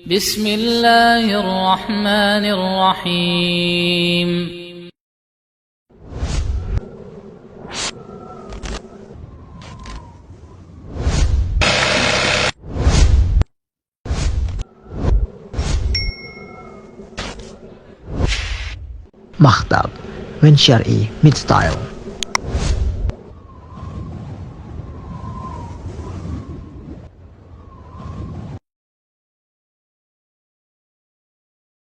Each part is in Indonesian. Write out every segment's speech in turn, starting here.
Bismillahirrahmanirrahim. Maktab, when Syar'i meets style.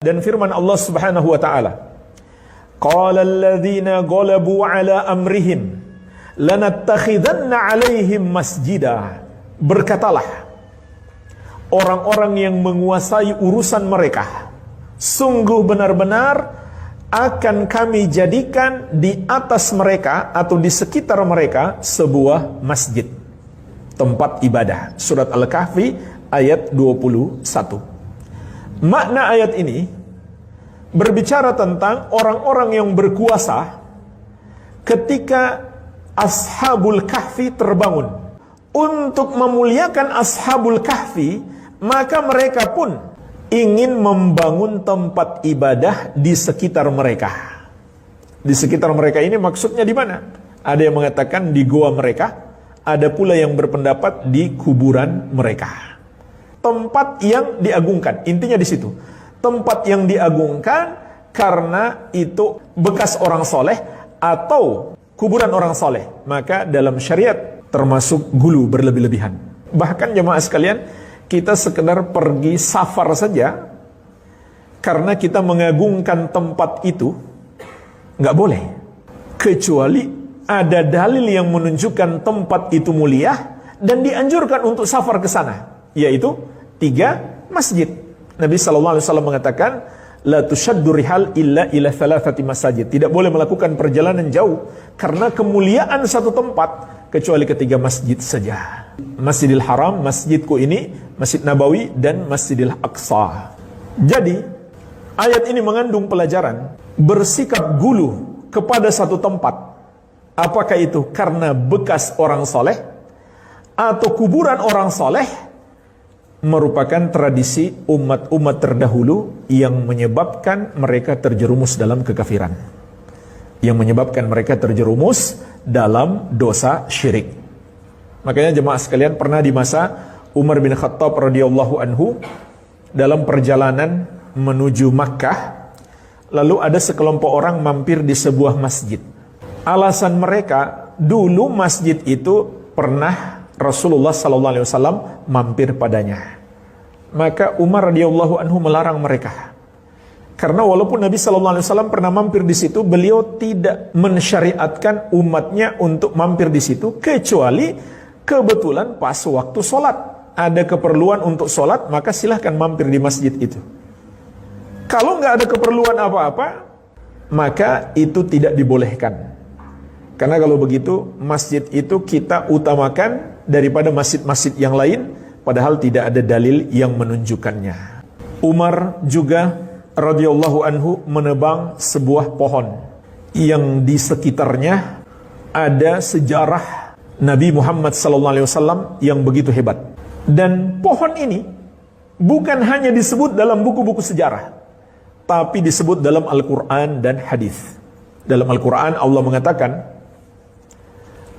Dan firman Allah Subhanahu wa taala, qala alladhina ghalabu ala amrihim lanattakhidanna 'alaihim masjida. Berkatalah orang-orang yang menguasai urusan mereka, sungguh benar-benar akan kami jadikan di atas mereka atau di sekitar mereka sebuah masjid, tempat ibadah. Surat Al-Kahfi ayat 21. Makna ayat ini berbicara tentang orang-orang yang berkuasa ketika Ashabul Kahfi terbangun. Untuk memuliakan Ashabul Kahfi, maka mereka pun ingin membangun tempat ibadah di sekitar mereka. Di sekitar mereka ini maksudnya di mana? Ada yang mengatakan di goa mereka, ada pula yang berpendapat di kuburan mereka. Tempat yang diagungkan, intinya di situ. Tempat yang diagungkan karena itu bekas orang soleh atau kuburan orang soleh. Maka dalam syariat termasuk gulu berlebih-lebihan. Bahkan jemaah sekalian, kita sekedar pergi safar saja karena kita mengagungkan tempat itu, nggak boleh. Kecuali ada dalil yang menunjukkan tempat itu mulia dan dianjurkan untuk safar ke sana, yaitu 3 masjid. Nabi SAW mengatakan, la tushaddu rihal illa ila thalathati masajid. Tidak boleh melakukan perjalanan jauh karena kemuliaan satu tempat kecuali ke 3 masjid saja. Masjidil Haram, masjidku ini, Masjid Nabawi, dan Masjidil Aqsa. Jadi ayat ini mengandung pelajaran bersikap gulu kepada satu tempat, apakah itu karena bekas orang soleh atau kuburan orang soleh, merupakan tradisi umat-umat terdahulu yang menyebabkan mereka terjerumus dalam kekafiran, yang menyebabkan mereka terjerumus dalam dosa syirik. Makanya jemaah sekalian, pernah di masa Umar bin Khattab radhiyallahu anhu dalam perjalanan menuju Makkah, lalu ada sekelompok orang mampir di sebuah masjid. Alasan mereka, dulu masjid itu pernah Rasulullah SAW mampir padanya. Maka Umar radhiyallahu anhu melarang mereka. Karena walaupun Nabi SAW pernah mampir di situ, beliau tidak mensyariatkan umatnya untuk mampir di situ, kecuali kebetulan pas waktu sholat. Ada keperluan untuk sholat, maka silahkan mampir di masjid itu. Kalau nggak ada keperluan apa-apa, maka itu tidak dibolehkan. Karena kalau begitu, masjid itu kita utamakan daripada masjid-masjid yang lain, padahal tidak ada dalil yang menunjukkannya. Umar juga radhiyallahu anhu menebang sebuah pohon yang di sekitarnya ada sejarah Nabi Muhammad SAW yang begitu hebat. Dan pohon ini bukan hanya disebut dalam buku-buku sejarah, tapi disebut dalam Al-Quran dan hadis. Dalam Al-Quran Allah mengatakan,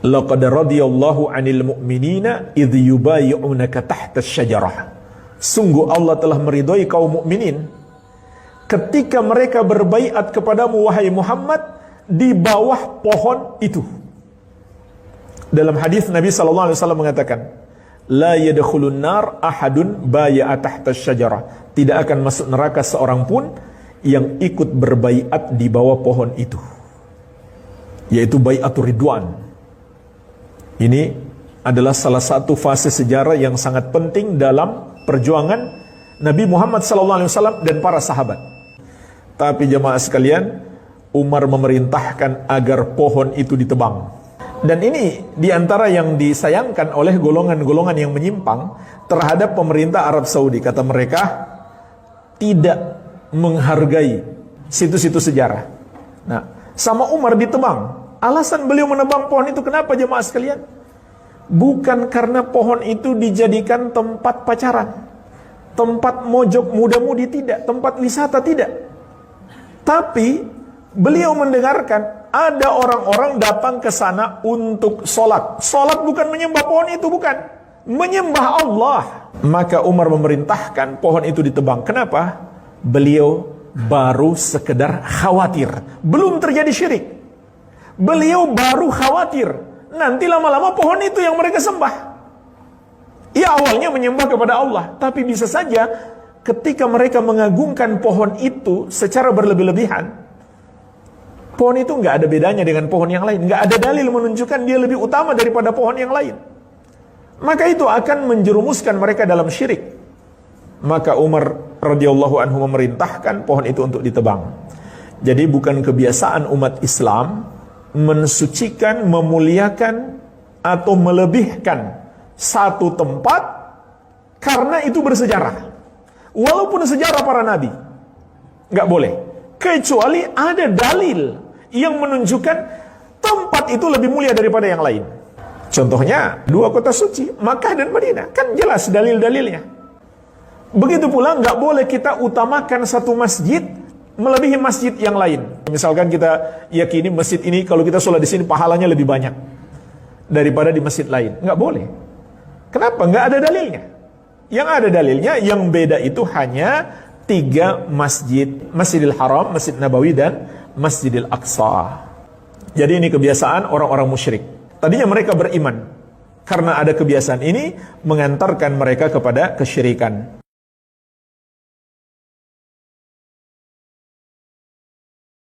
laqad radiyallahu 'anil mu'minina idh yubayyi'unaka tahta asy-syajarah. Sungguh Allah telah meridhai kaum mukminin ketika mereka berbaiat kepadamu wahai Muhammad di bawah pohon itu. Dalam hadis Nabi sallallahu alaihi wasallam mengatakan, la yadkhulun nar ahadun bai'a tahta asy-syajarah. Tidak akan masuk neraka seorang pun yang ikut berbaiat di bawah pohon itu, yaitu bai'atur ridwan. Ini adalah salah satu fase sejarah yang sangat penting dalam perjuangan Nabi Muhammad SAW dan para sahabat. Tapi jemaah sekalian, Umar memerintahkan agar pohon itu ditebang. Dan ini diantara yang disayangkan oleh golongan-golongan yang menyimpang terhadap pemerintah Arab Saudi. Kata mereka, tidak menghargai situs-situs sejarah. Nah, sama Umar ditebang. Alasan beliau menebang pohon itu kenapa jemaah sekalian? Bukan karena pohon itu dijadikan tempat pacaran, tempat mojok muda-mudi tidak, tempat wisata tidak. Tapi beliau mendengarkan ada orang-orang datang ke sana untuk sholat. Sholat bukan menyembah pohon itu, bukan. Menyembah Allah. Maka Umar memerintahkan pohon itu ditebang. Kenapa? Beliau baru sekedar khawatir. Belum terjadi syirik. Beliau baru khawatir. Nanti lama-lama pohon itu yang mereka sembah. Ya awalnya menyembah kepada Allah. Tapi bisa saja ketika mereka mengagungkan pohon itu secara berlebih-lebihan, pohon itu nggak ada bedanya dengan pohon yang lain. Nggak ada dalil menunjukkan dia lebih utama daripada pohon yang lain. Maka itu akan menjerumuskan mereka dalam syirik. Maka Umar radhiyallahu anhu memerintahkan pohon itu untuk ditebang. Jadi bukan kebiasaan umat Islam mensucikan, memuliakan, atau melebihkan satu tempat karena itu bersejarah. Walaupun sejarah para nabi, nggak boleh. Kecuali ada dalil yang menunjukkan tempat itu lebih mulia daripada yang lain. Contohnya, dua kota suci, Makkah dan Madinah. Kan jelas dalil-dalilnya. Begitu pula nggak boleh kita utamakan satu masjid melebihi masjid yang lain. Misalkan kita yakini masjid ini kalau kita sholat di sini pahalanya lebih banyak daripada di masjid lain. Nggak boleh. Kenapa? Nggak ada dalilnya. Yang ada dalilnya, yang beda itu hanya 3 masjid. Masjidil Haram, Masjid Nabawi, dan Masjidil Aqsa. Jadi ini kebiasaan orang-orang musyrik. Tadinya mereka beriman. Karena ada kebiasaan ini mengantarkan mereka kepada kesyirikan.